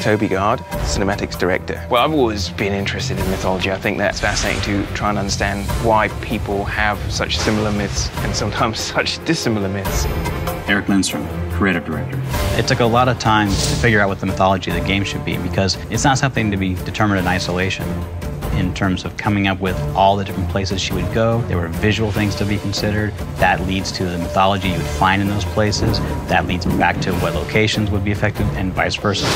Toby Gard, cinematics director. Well, I've always been interested in mythology. I think that's fascinating to try and understand why people have such similar myths and sometimes such dissimilar myths. Eric Lindstrom, creative director. It took a lot of time to figure out what the mythology of the game should be, because it's not something to be determined in isolation. In terms of coming up with all the different places she would go, there were visual things to be considered. That leads to the mythology you would find in those places. That leads back to what locations would be affected, and vice versa.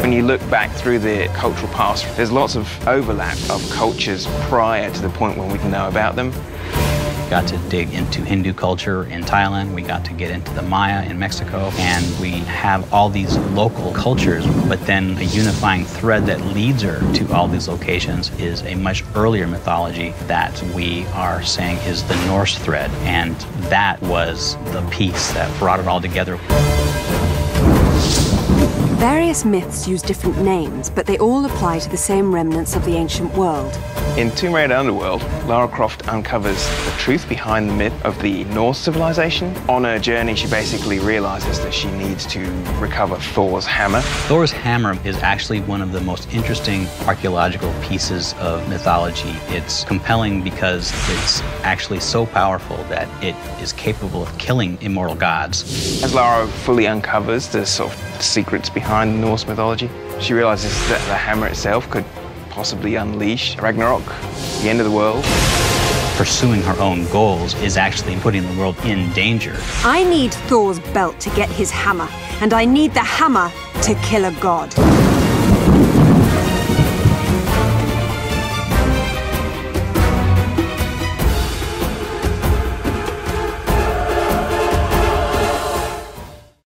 When you look back through the cultural past, there's lots of overlap of cultures prior to the point when we can know about them. We got to dig into Hindu culture in Thailand, we got to get into the Maya in Mexico, and we have all these local cultures, but then a unifying thread that leads her to all these locations is a much earlier mythology that we are saying is the Norse thread, and that was the piece that brought it all together. Various myths use different names, but they all apply to the same remnants of the ancient world. In Tomb Raider Underworld, Lara Croft uncovers the truth behind the myth of the Norse civilization. On her journey, she basically realizes that she needs to recover Thor's hammer. Thor's hammer is actually one of the most interesting archaeological pieces of mythology. It's compelling because it's actually so powerful that it is capable of killing immortal gods. As Lara fully uncovers the sort of secrets behind the Norse mythology, she realizes that the hammer itself could possibly unleash Ragnarok, the end of the world. Pursuing her own goals is actually putting the world in danger. I need Thor's belt to get his hammer, and I need the hammer to kill a god.